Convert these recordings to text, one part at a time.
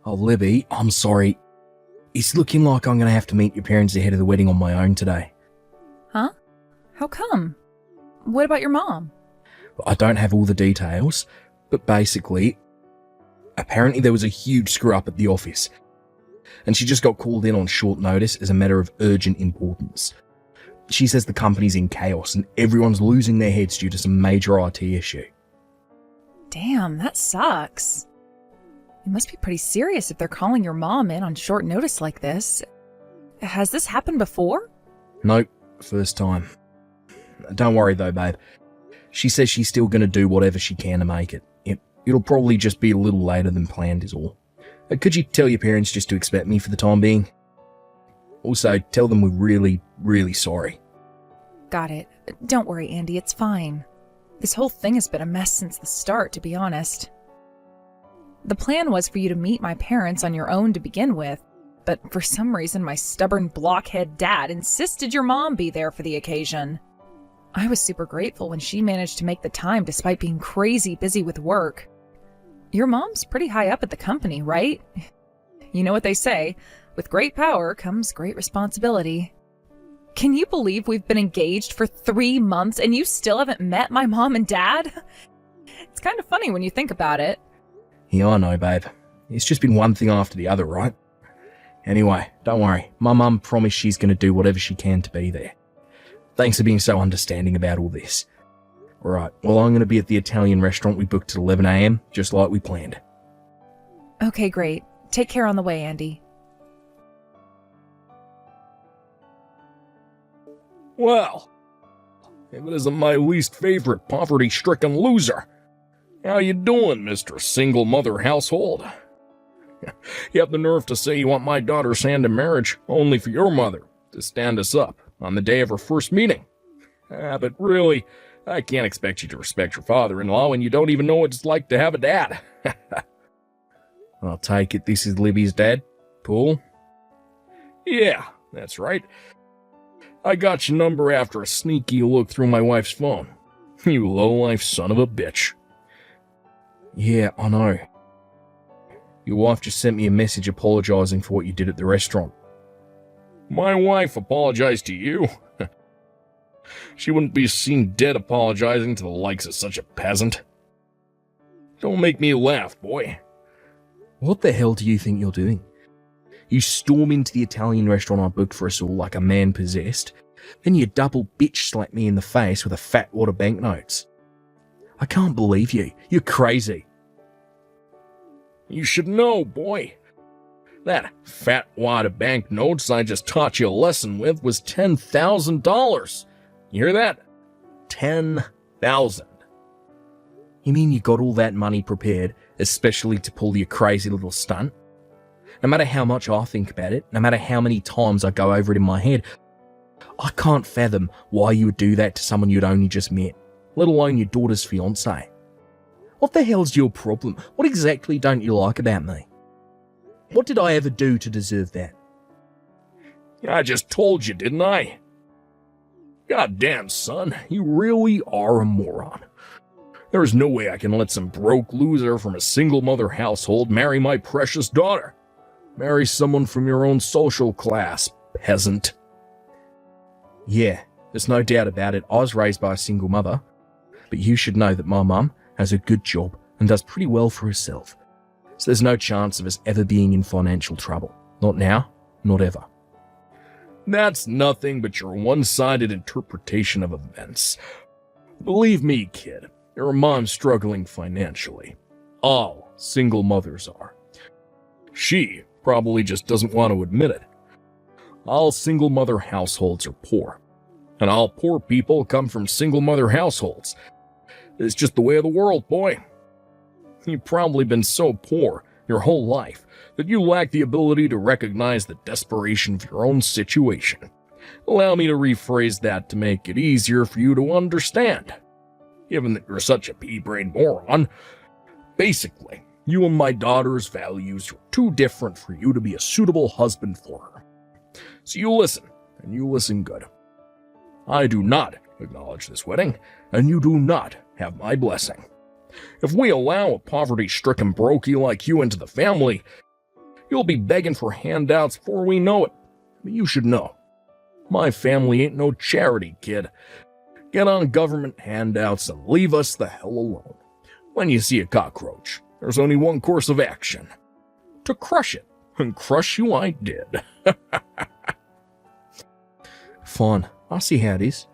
Oh, Libby, I'm sorry. It's looking like I'm going to have to meet your parents ahead of the wedding on my own today. Huh? How come? What about your mom? I don't have all the details, but basically, apparently there was a huge screw-up at the office, and she just got called in on short notice as a matter of urgent importance. She says the company's in chaos and everyone's losing their heads due to some major IT issue. Damn, that sucks. It must be pretty serious if they're calling your mom in on short notice like this. Has this happened before? Nope, first time. Don't worry though, babe. She says she's still going to do whatever she can to make it. It'll probably just be a little later than planned is all. Could you tell your parents just to expect me for the time being? Also, tell them we're really, really sorry. Got it. Don't worry, Andy, it's fine. This whole thing has been a mess since the start, to be honest. The plan was for you to meet my parents on your own to begin with, but for some reason my stubborn blockhead dad insisted your mom be there for the occasion. I was super grateful when she managed to make the time despite being crazy busy with work. Your mom's pretty high up at the company, right? You know what they say, with great power comes great responsibility. Can you believe we've been engaged for 3 months and you still haven't met my mom and dad? It's kind of funny when you think about it. Yeah, I know, babe. It's just been one thing after the other, right? Anyway, don't worry. My mum promised she's going to do whatever she can to be there. Thanks for being so understanding about all this. Alright, well, I'm going to be at the Italian restaurant we booked at 11 a.m, just like we planned. Okay, great. Take care on the way, Andy. Well, if it isn't my least favorite poverty-stricken loser. How you doing, Mr. Single Mother Household? You have the nerve to say you want my daughter's hand in marriage only for your mother to stand us up on the day of her first meeting. But really, I can't expect you to respect your father-in-law when you don't even know what it's like to have a dad. I'll take it this is Libby's dad, Paul? Yeah, that's right. I got your number after a sneaky look through my wife's phone. You low-life son of a bitch. Yeah, I know. Your wife just sent me a message apologizing for what you did at the restaurant. My wife apologized to you? She wouldn't be seen dead apologizing to the likes of such a peasant. Don't make me laugh, boy. What the hell do you think you're doing? You storm into the Italian restaurant I booked for us all like a man possessed, then you double bitch slap me in the face with a fat wad of banknotes. I can't believe you. You're crazy. You should know, boy. That fat wad of banknotes I just taught you a lesson with was $10,000. You hear that? 10,000. You mean you got all that money prepared, especially to pull your crazy little stunt? No matter how much I think about it, no matter how many times I go over it in my head, I can't fathom why you would do that to someone you'd only just met, let alone your daughter's fiancé. What the hell's your problem? What exactly don't you like about me? What did I ever do to deserve that? I just told you, didn't I? Goddamn, son, you really are a moron. There is no way I can let some broke loser from a single mother household marry my precious daughter. Marry someone from your own social class, peasant. Yeah, there's no doubt about it. I was raised by a single mother. But you should know that my mum has a good job and does pretty well for herself. So there's no chance of us ever being in financial trouble. Not now, not ever. That's nothing but your one-sided interpretation of events. Believe me, kid, your mom's struggling financially. All single mothers are. She probably just doesn't want to admit it. All single mother households are poor. And all poor people come from single mother households. It's just the way of the world, boy. You've probably been so poor your whole life that you lack the ability to recognize the desperation of your own situation. Allow me to rephrase that to make it easier for you to understand. Given that you're such a pea-brained moron, basically, you and my daughter's values are too different for you to be a suitable husband for her. So you listen, and you listen good. I do not acknowledge this wedding, and you do not have my blessing. If we allow a poverty-stricken brokey like you into the family, You'll be begging for handouts before we know it. But you should know, my family ain't no charity, kid. Get on government handouts and leave us the hell alone. When you see a cockroach, there's only one course of action. To crush it. And crush you I did. Fine, I see how it is.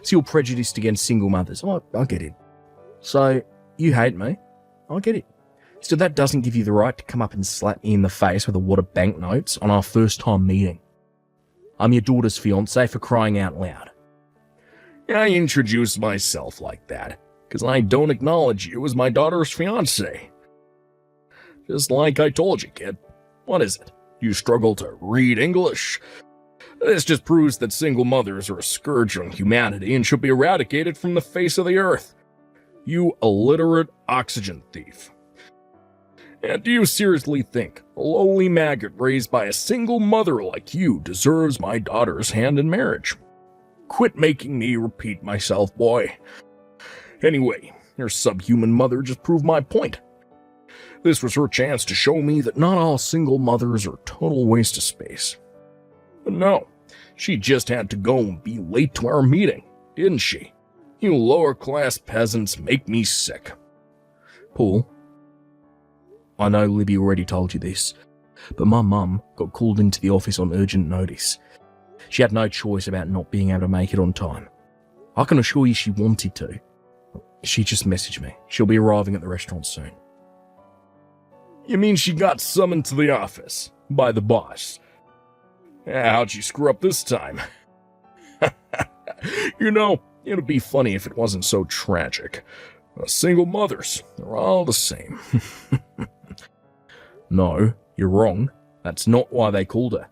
So you're prejudiced against single mothers. I get it. So, you hate me. I get it. So that doesn't give you the right to come up and slap me in the face with a wad of banknotes on our first time meeting. I'm your daughter's fiancé, for crying out loud. I introduce myself like that because I don't acknowledge you as my daughter's fiancé. Just like I told you, kid. What is it? You struggle to read English? This just proves that single mothers are a scourge on humanity and should be eradicated from the face of the earth. You illiterate oxygen thief. And do you seriously think a lowly maggot raised by a single mother like you deserves my daughter's hand in marriage? Quit making me repeat myself, boy. Anyway, your subhuman mother just proved my point. This was her chance to show me that not all single mothers are a total waste of space. But no, she just had to go and be late to our meeting, didn't she? You lower-class peasants make me sick. Paul, I know Libby already told you this, but my mum got called into the office on urgent notice. She had no choice about not being able to make it on time. I can assure you she wanted to. She just messaged me. She'll be arriving at the restaurant soon. You mean she got summoned to the office by the boss? How'd she screw up this time? You know, it'd be funny if it wasn't so tragic. Single mothers, they're all the same. No, you're wrong. That's not why they called her.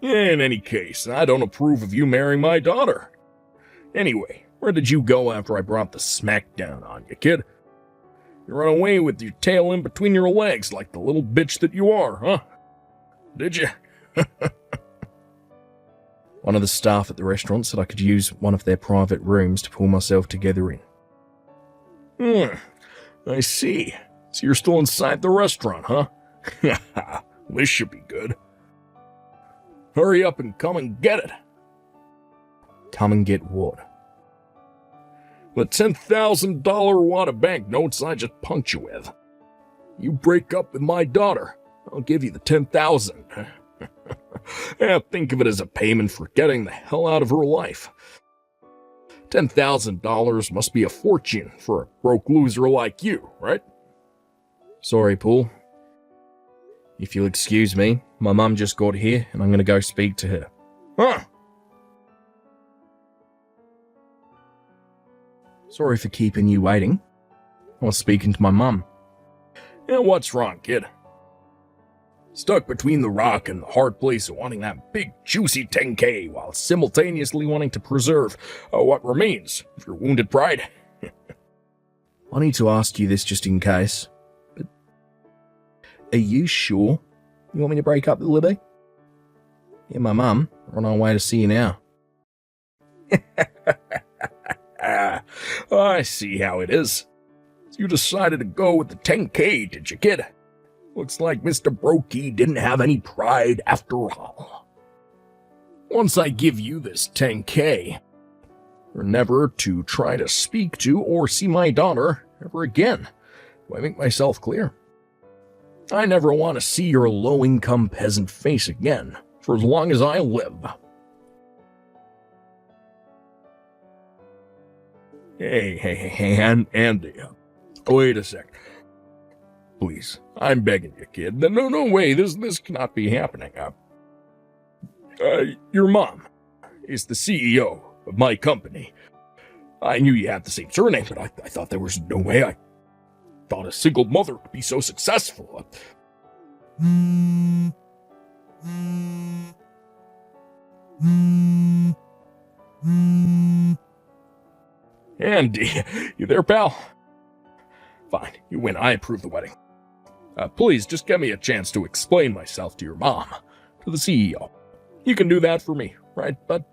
In any case, I don't approve of you marrying my daughter. Anyway, where did you go after I brought the smackdown on you, kid? You ran away with your tail in between your legs like the little bitch that you are, huh? Did you? One of the staff at the restaurant said I could use one of their private rooms to pull myself together in. I see. So you're still inside the restaurant, huh? This should be good. Hurry up and come and get it. Come and get what? The $10,000 wad of banknotes I just punked you with. You break up with my daughter, I'll give you the $10,000. Think of it as a payment for getting the hell out of her life. $10,000 must be a fortune for a broke loser like you, right? Sorry, Paul. If you'll excuse me, my mum just got here and I'm going to go speak to her. Huh? Sorry for keeping you waiting. I was speaking to my mum. Yeah, what's wrong, kid? Stuck between the rock and the hard place of wanting that big juicy 10K while simultaneously wanting to preserve what remains of your wounded pride. I need to ask you this just in case, but are you sure you want me to break up with Libby? Yeah, my mum, we're on our way to see you now. I see how it is. You decided to go with the 10K, did you, kid? Looks like Mr. Brokey didn't have any pride after all. Once I give you this 10K, you're never to try to speak to or see my daughter ever again. Do I make myself clear? I never want to see your low-income peasant face again for as long as I live. Hey, Andy. Wait a sec. Please, I'm begging you, kid. No way, this cannot be happening. Your mom is the CEO of my company. I knew you had the same surname, but I thought there was no way I thought a single mother could be so successful. Andy, you there, pal? Fine, you win. I approve the wedding. Please, just give me a chance to explain myself to your mom, to the CEO. You can do that for me, right, bud?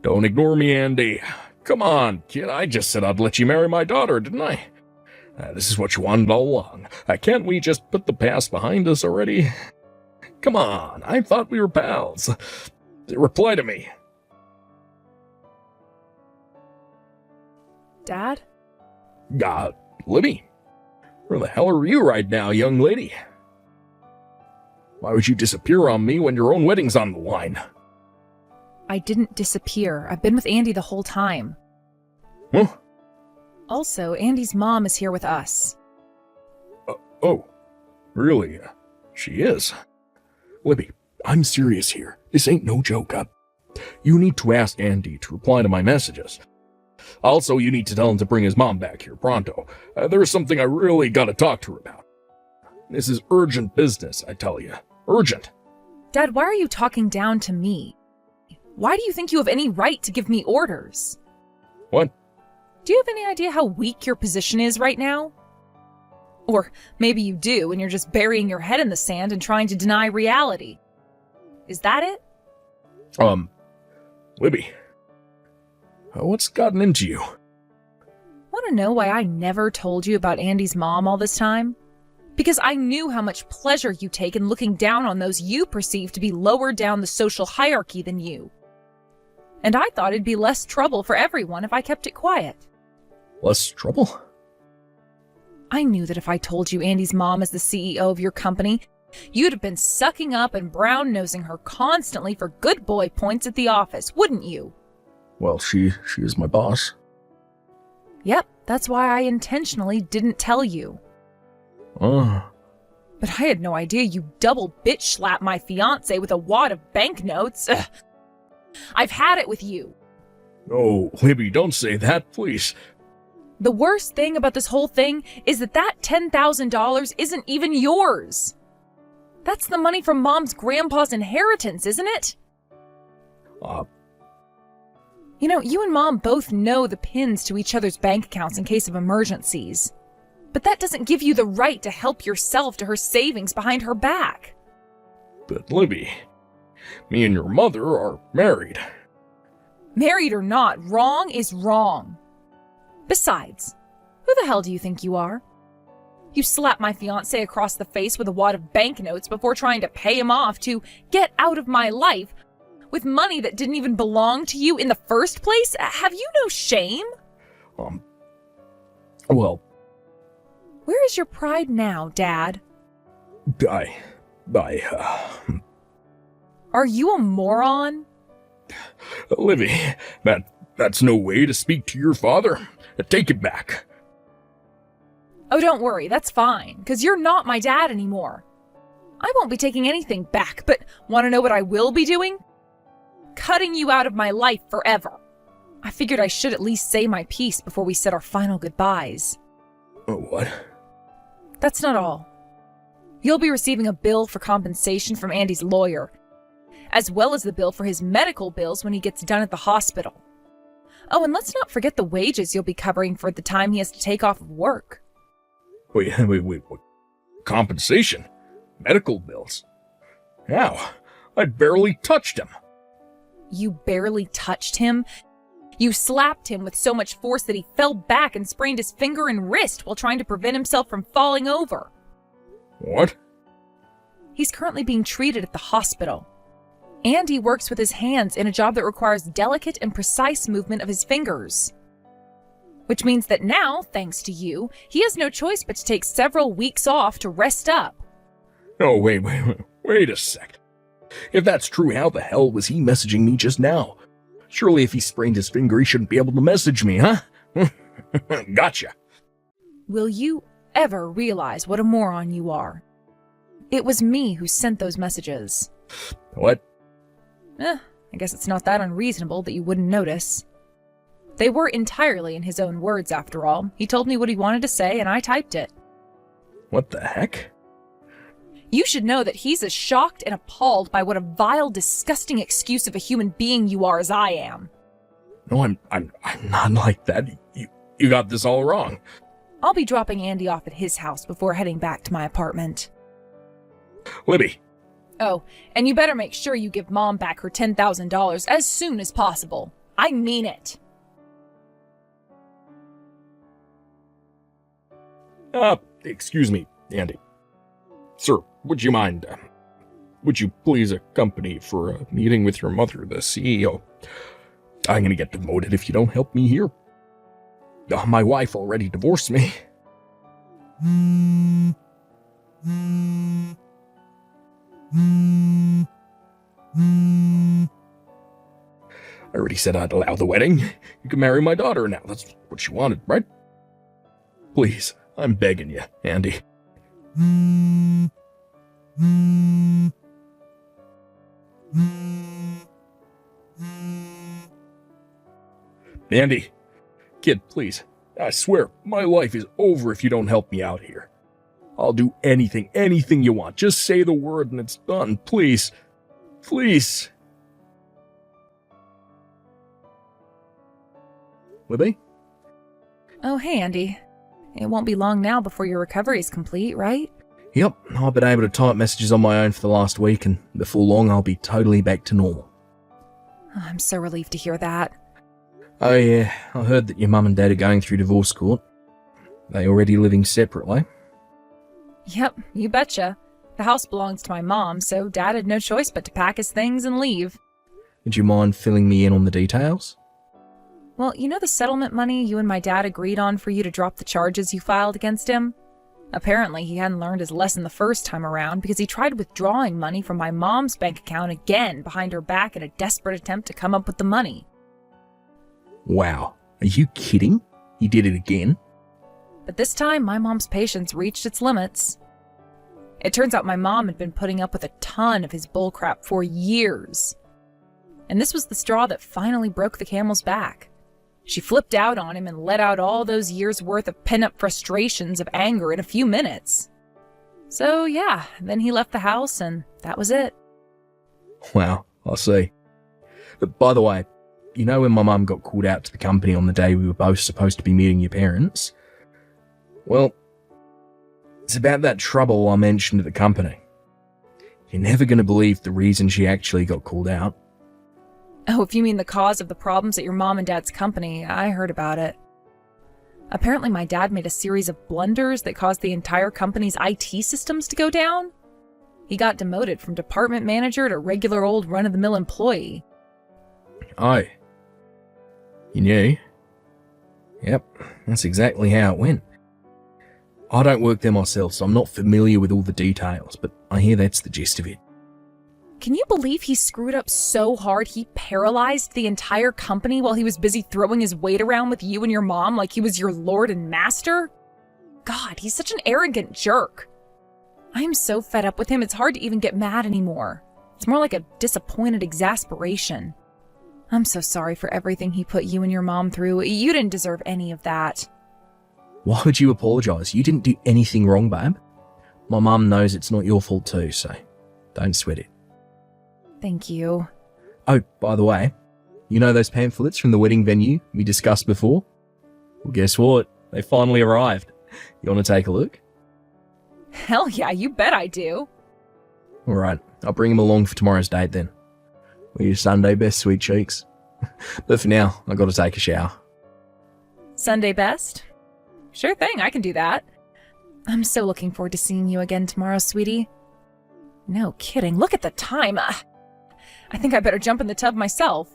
Don't ignore me, Andy. Come on, kid, I just said I'd let you marry my daughter, didn't I? This is what you wanted all along. Can't we just put the past behind us already? Come on, I thought we were pals. Reply to me. Dad? Libby, where the hell are you right now, young lady? Why would you disappear on me when your own wedding's on the line? I didn't disappear. I've been with Andy the whole time. Huh? Also, Andy's mom is here with us. Oh, really? She is? Libby, I'm serious here. This ain't no joke. You need to ask Andy to reply to my messages. Also, you need to tell him to bring his mom back here pronto. There's something I really gotta talk to her about. This is urgent business, I tell you. Urgent. Dad, why are you talking down to me? Why do you think you have any right to give me orders? What? Do you have any idea how weak your position is right now? Or maybe you do, and you're just burying your head in the sand and trying to deny reality. Is that it? Libby. What's gotten into you? Want to know why I never told you about Andy's mom all this time? Because I knew how much pleasure you take in looking down on those you perceive to be lower down the social hierarchy than you. And I thought it'd be less trouble for everyone if I kept it quiet. Less trouble? I knew that if I told you Andy's mom is the CEO of your company, you'd have been sucking up and brown-nosing her constantly for good boy points at the office, wouldn't you? Well, she is my boss. Yep, that's why I intentionally didn't tell you. Oh. But I had no idea you double bitch slapped my fiancé with a wad of banknotes. Ugh. I've had it with you. Oh, Libby, don't say that, please. The worst thing about this whole thing is that $10,000 isn't even yours. That's the money from Mom's grandpa's inheritance, isn't it? You know, you and Mom both know the pins to each other's bank accounts in case of emergencies. But that doesn't give you the right to help yourself to her savings behind her back. But Libby, me and your mother are married. Married or not, wrong is wrong. Besides, who the hell do you think you are? You slapped my fiancé across the face with a wad of banknotes before trying to pay him off to get out of my life with money that didn't even belong to you in the first place? Have you no shame? Well... Where is your pride now, Dad? Are you a moron? Livy, that's no way to speak to your father. Take it back. Oh, don't worry, that's fine, because you're not my dad anymore. I won't be taking anything back, but want to know what I will be doing? Cutting you out of my life forever. I figured I should at least say my piece before we said our final goodbyes. What? That's not all. You'll be receiving a bill for compensation from Andy's lawyer, as well as the bill for his medical bills when he gets done at the hospital. Oh, and let's not forget the wages you'll be covering for the time he has to take off of work. Wait. Compensation? Medical bills? How? I barely touched him. You barely touched him? You slapped him with so much force that he fell back and sprained his finger and wrist while trying to prevent himself from falling over. What? He's currently being treated at the hospital. Andy works with his hands in a job that requires delicate and precise movement of his fingers. Which means that now, thanks to you, he has no choice but to take several weeks off to rest up. Oh, wait a sec. If that's true, how the hell was he messaging me just now? Surely if he sprained his finger, he shouldn't be able to message me, huh? Gotcha. Will you ever realize what a moron you are? It was me who sent those messages. What? I guess it's not that unreasonable that you wouldn't notice. They were entirely in his own words, after all. He told me what he wanted to say, and I typed it. What the heck? You should know that he's as shocked and appalled by what a vile, disgusting excuse of a human being you are as I am. No, I'm not like that. You got this all wrong. I'll be dropping Andy off at his house before heading back to my apartment. Libby. Oh, and you better make sure you give Mom back her $10,000 as soon as possible. I mean it. Excuse me, Andy. Sir, would you mind, would you please accompany for a meeting with your mother, the CEO? I'm gonna get demoted if you don't help me here. My wife already divorced me. I already said I'd allow the wedding. You can marry my daughter now. That's what you wanted, right? Please, I'm begging you, Andy. Andy, kid, please. I swear, my life is over if you don't help me out here. I'll do anything you want. Just say the word and it's done. Please. Please. Libby? Oh, hey, Andy. It won't be long now before your recovery is complete, right? Yep, I've been able to type messages on my own for the last week, and before long I'll be totally back to normal. Oh, I'm so relieved to hear that. Oh yeah, I heard that your mum and dad are going through divorce court. They already living separately? Yep, you betcha. The house belongs to my mom, so Dad had no choice but to pack his things and leave. Would you mind filling me in on the details? Well, you know the settlement money you and my dad agreed on for you to drop the charges you filed against him? Apparently, he hadn't learned his lesson the first time around because he tried withdrawing money from my mom's bank account again behind her back in a desperate attempt to come up with the money. Wow, are you kidding? He did it again? But this time, my mom's patience reached its limits. It turns out my mom had been putting up with a ton of his bullcrap for years. And this was the straw that finally broke the camel's back. She flipped out on him and let out all those years' worth of pent-up frustrations of anger in a few minutes. So yeah, then he left the house and that was it. Wow, I see. But by the way, you know when my mum got called out to the company on the day we were both supposed to be meeting your parents? Well, it's about that trouble I mentioned at the company. You're never going to believe the reason she actually got called out. Oh, if you mean the cause of the problems at your mom and dad's company, I heard about it. Apparently my dad made a series of blunders that caused the entire company's IT systems to go down. He got demoted from department manager to regular old run-of-the-mill employee. Oh. You knew? Yep, that's exactly how it went. I don't work there myself, so I'm not familiar with all the details, but I hear that's the gist of it. Can you believe he screwed up so hard he paralyzed the entire company while he was busy throwing his weight around with you and your mom like he was your lord and master? God, he's such an arrogant jerk. I am so fed up with him, it's hard to even get mad anymore. It's more like a disappointed exasperation. I'm so sorry for everything he put you and your mom through. You didn't deserve any of that. Why would you apologise? You didn't do anything wrong, babe. My mum knows it's not your fault too, so don't sweat it. Thank you. Oh, by the way, you know those pamphlets from the wedding venue we discussed before? Well, guess what? They finally arrived. You want to take a look? Hell yeah, you bet I do. Alright, I'll bring them along for tomorrow's date then. We're your Sunday best, sweet cheeks. But for now, I've got to take a shower. Sunday best? Sure thing, I can do that. I'm so looking forward to seeing you again tomorrow, sweetie. No kidding, look at the time. I think I better jump in the tub myself.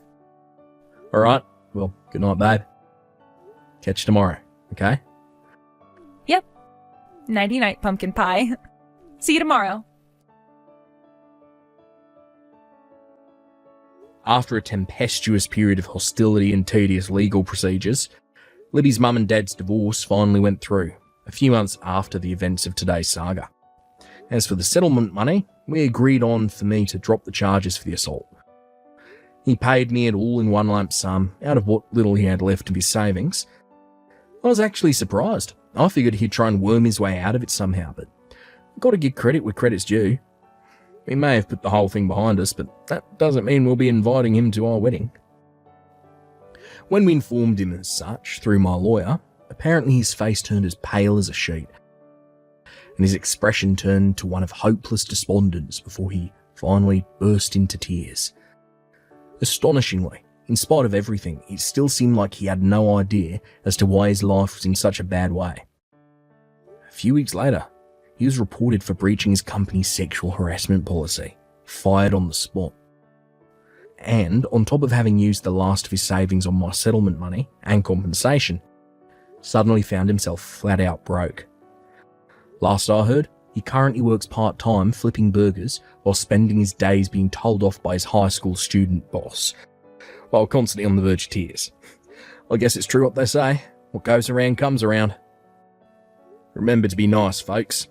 Alright, well, good night, babe. Catch you tomorrow, okay? Yep. Nighty-night, pumpkin pie. See you tomorrow. After a tempestuous period of hostility and tedious legal procedures, Libby's mum and dad's divorce finally went through, a few months after the events of today's saga. As for the settlement money, we agreed on for me to drop the charges for the assault. He paid me it all in one lump sum, out of what little he had left of his savings. I was actually surprised. I figured he'd try and worm his way out of it somehow, but I've got to give credit where credit's due. We may have put the whole thing behind us, but that doesn't mean we'll be inviting him to our wedding. When we informed him as such, through my lawyer, apparently his face turned as pale as a sheet, and his expression turned to one of hopeless despondence before he finally burst into tears. Astonishingly, In spite of everything, it still seemed like he had no idea as to why his life was in such a bad way. A few weeks later, he was reported for breaching his company's sexual harassment policy, fired on the spot. And on top of having used the last of his savings on my settlement money and compensation, suddenly found himself flat out broke. Last I heard, he currently works part-time flipping burgers while spending his days being told off by his high school student boss, while constantly on the verge of tears. I guess it's true what they say, what goes around comes around. Remember to be nice, folks.